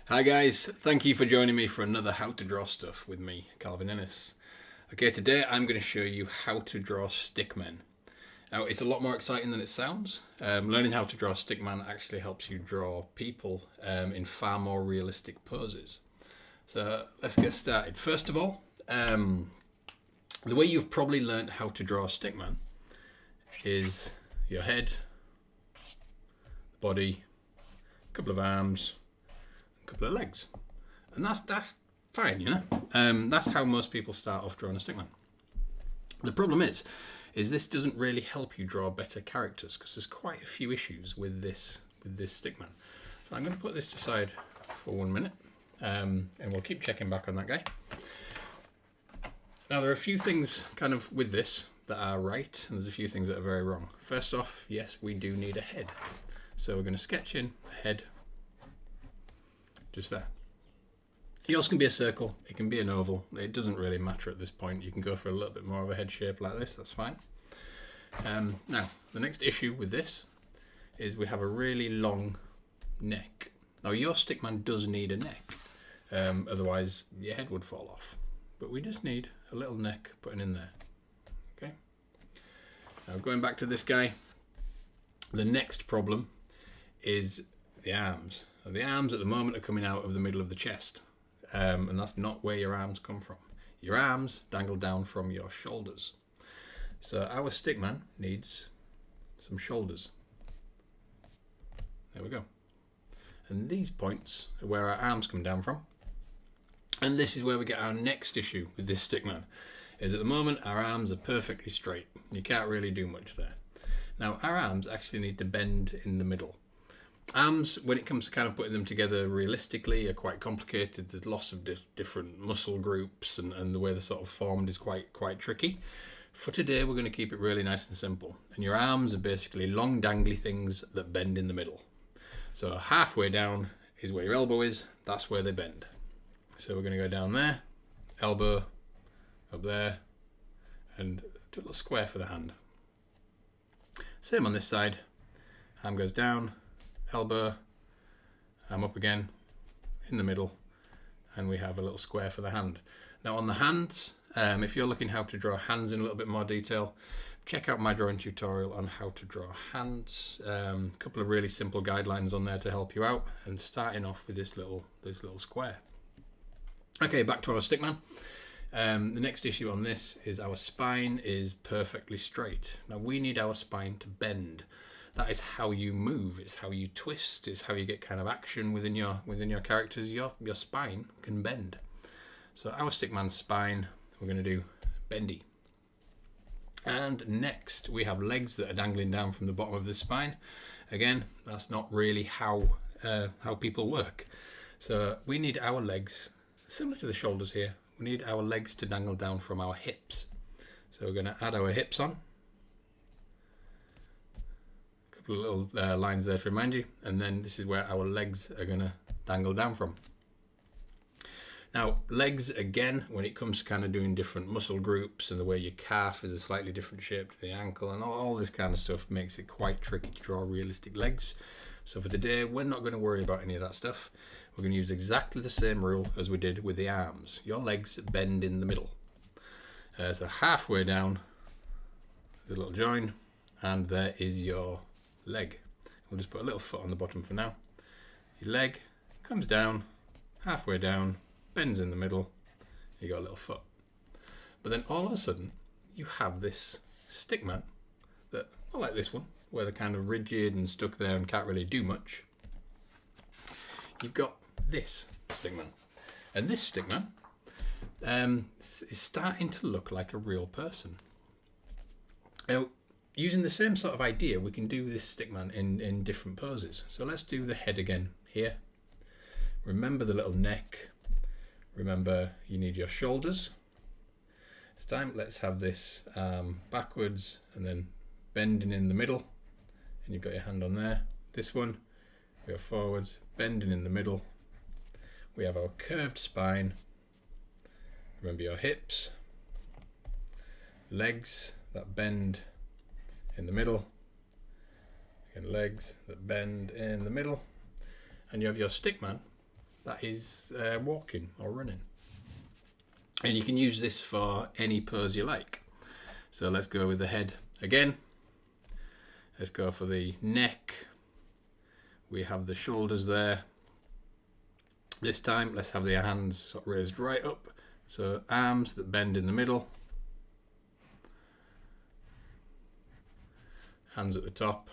Hi guys, thank you for joining me for another How to Draw Stuff with me, Calvin Innes. Okay, today I'm going to show you how to draw stickmen. Now, it's a lot more exciting than it sounds. Learning how to draw stickman actually helps you draw people in far more realistic poses. So let's get started. First of all, the way you've probably learned how to draw a stickman is your head, body, a couple of arms, couple of legs, and that's fine, you know. That's how most people start off drawing a stickman. The problem is this doesn't really help you draw better characters because there's quite a few issues with this stickman. So I'm going to put this aside for 1 minute, and we'll keep checking back on that guy. Now there are a few things kind of with this that are right, and there's a few things that are very wrong. First off, yes, we do need a head, so we're going to sketch in a head. Just there. Yours can be a circle, it can be an oval, it doesn't really matter at this point. You can go for a little bit more of a head shape like this, that's fine. Now, the next issue with this is we have a really long neck. Now your stickman does need a neck, otherwise your head would fall off. But we just need a little neck putting in there. Okay. Now going back to this guy, the next problem is the arms. The arms at the moment are coming out of the middle of the chest, and that's not where your arms come from. Your arms dangle down from your shoulders. So our stickman needs some shoulders. There we go. And these points are where our arms come down from. And this is where we get our next issue with this stickman, is at the moment our arms are perfectly straight. You can't really do much there. Now our arms actually need to bend in the middle. Arms, when it comes to kind of putting them together realistically, are quite complicated. There's lots of different muscle groups, and the way they're sort of formed is quite tricky. For today, we're going to keep it really nice and simple. And your arms are basically long dangly things that bend in the middle. So halfway down is where your elbow is. That's where they bend. So we're going to go down there, elbow, up there, and do a little square for the hand. Same on this side. Hand goes down, elbow, arm up again, in the middle, and we have a little square for the hand. Now on the hands, if you're looking how to draw hands in a little bit more detail, check out my drawing tutorial on how to draw hands. A couple of really simple guidelines on there to help you out, and starting off with this little square. Okay, back to our stickman. The next issue on this is our spine is perfectly straight. Now we need our spine to bend. That is how you move, it's how you twist, it's how you get kind of action within your characters. Your spine can bend. So our stickman's spine, we're going to do bendy. And next we have legs that are dangling down from the bottom of the spine. Again, that's not really how people work. So we need our legs, similar to the shoulders here, we need our legs to dangle down from our hips. So we're going to add our hips on. Little lines there to remind you, and then this is where our legs are going to dangle down from. Now legs, again, when it comes to kind of doing different muscle groups and the way your calf is a slightly different shape to the ankle and all this kind of stuff, makes it quite tricky to draw realistic legs. So for today we're not going to worry about any of that stuff. We're going to use exactly the same rule as we did with the arms. Your legs bend in the middle. So halfway down, there's a little join, and there is your leg. We'll just put a little foot on the bottom for now. Your leg comes down, halfway down, bends in the middle, you got a little foot. But then all of a sudden you have this stickman that, not like this one, where they're kind of rigid and stuck there and can't really do much. You've got this stickman. And this stickman is starting to look like a real person. Now, using the same sort of idea, we can do this stickman in different poses. So let's do the head again here. Remember the little neck. Remember you need your shoulders. This time let's have this backwards and then bending in the middle. And you've got your hand on there. This one, we go forwards, bending in the middle. We have our curved spine. Remember your hips. Legs that bend in the middle, and legs that bend in the middle, and you have your stickman that is walking or running. And you can use this for any pose you like. So let's go with the head again. Let's go for the neck. We have the shoulders there. This time, let's have the hands sort of raised right up. So arms that bend in the middle. Hands at the top.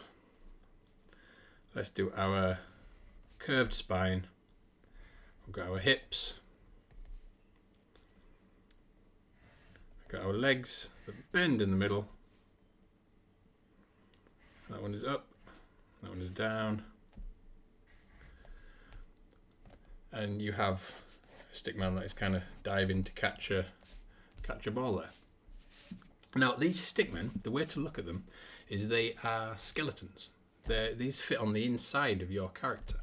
Let's do our curved spine. We've got our hips. We've got our legs that bend in the middle. That one is up. That one is down. And you have a stickman that is kind of diving to catch a ball there. Now these stickmen, the way to look at them is they are skeletons. These fit on the inside of your character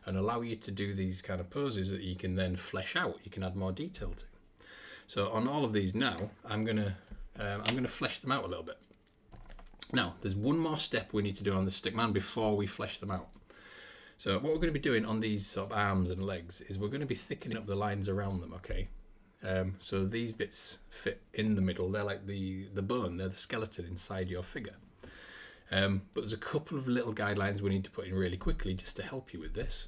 and allow you to do these kind of poses that you can then flesh out. You can add more detail to. So on all of these now, I'm gonna flesh them out a little bit. Now there's one more step we need to do on the stickman before we flesh them out. So what we're going to be doing on these sort of arms and legs is we're going to be thickening up the lines around them. Okay. So these bits fit in the middle. They're like the bone. They're the skeleton inside your figure. But there's a couple of little guidelines we need to put in really quickly just to help you with this,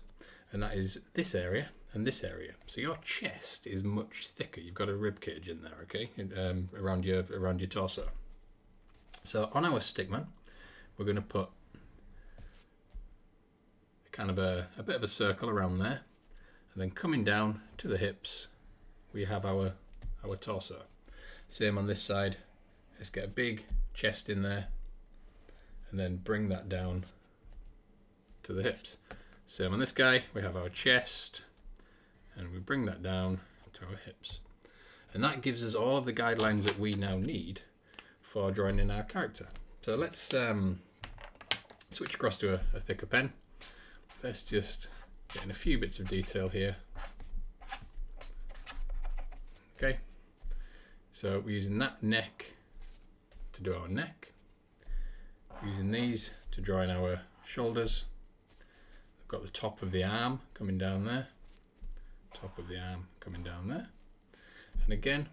and that is this area and this area. So your chest is much thicker. You've got a rib cage in there, okay, around your torso. So on our stickman, we're going to put kind of a bit of a circle around there, and then coming down to the hips, we have our torso. Same on this side. Let's get a big chest in there. And then bring that down to the hips. Same on this guy, we have our chest, and we bring that down to our hips. And that gives us all of the guidelines that we now need for drawing in our character. So let's switch across to a thicker pen. Let's just get in a few bits of detail here. Okay, so we're using that neck to do our neck. Using these to draw in our shoulders. We've got the top of the arm coming down there. Top of the arm coming down there. And again,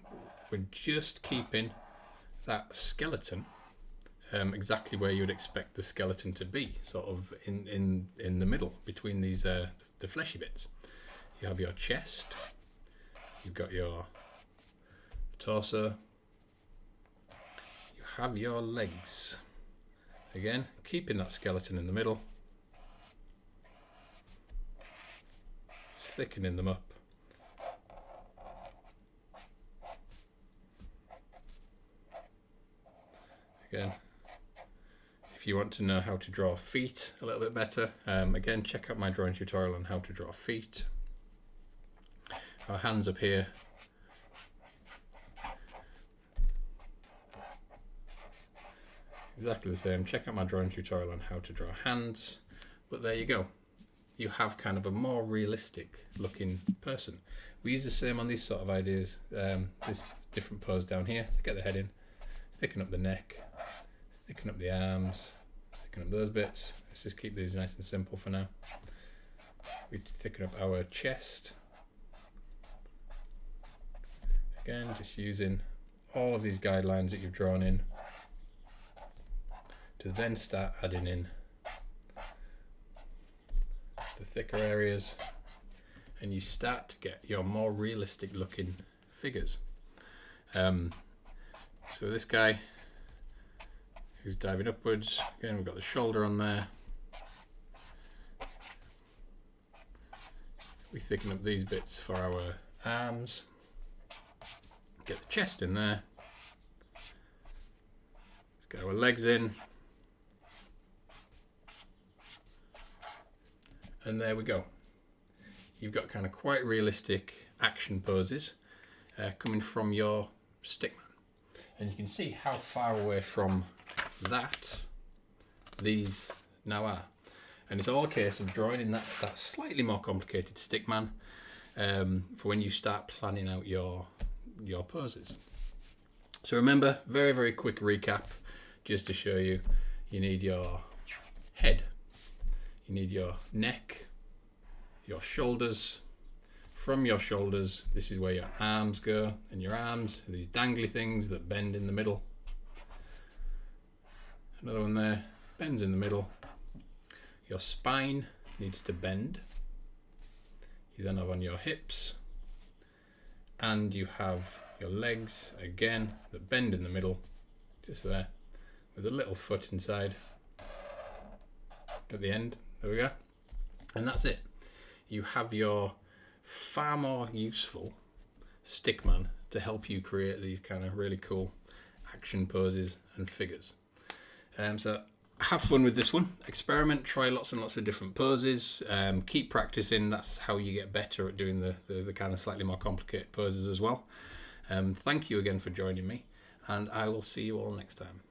we're just keeping that skeleton exactly where you would expect the skeleton to be, sort of in the middle between these the fleshy bits. You have your chest. You've got your torso. You have your legs. Again, keeping that skeleton in the middle, just thickening them up. Again, if you want to know how to draw feet a little bit better, again, check out my drawing tutorial on how to draw feet. Our hands up here. Exactly the same. Check out my drawing tutorial on how to draw hands. But there you go. You have kind of a more realistic looking person. We use the same on these sort of ideas. This different pose down here to get the head in. Thicken up the neck. Thicken up the arms. Thicken up those bits. Let's just keep these nice and simple for now. We thicken up our chest. Again, just using all of these guidelines that you've drawn in to then start adding in the thicker areas, and you start to get your more realistic looking figures. So this guy who's diving upwards, again we've got the shoulder on there. We thicken up these bits for our arms, get the chest in there, let's get our legs in. And there we go. You've got kind of quite realistic action poses coming from your stickman. And you can see how far away from that these now are. And it's all a case of drawing in that slightly more complicated stickman for when you start planning out your poses. So remember, very, very quick recap, just to show you, you need your head. You need your neck, your shoulders, from your shoulders, this is where your arms go, and your arms are these dangly things that bend in the middle. Another one there, bends in the middle. Your spine needs to bend. You then have on your hips, and you have your legs again that bend in the middle, just there, with a little foot inside at the end. There we go. And that's it. You have your far more useful stickman to help you create these kind of really cool action poses and figures. So have fun with this one. Experiment, try lots and lots of different poses. Keep practicing. That's how you get better at doing the kind of slightly more complicated poses as well. Thank you again for joining me, and I will see you all next time.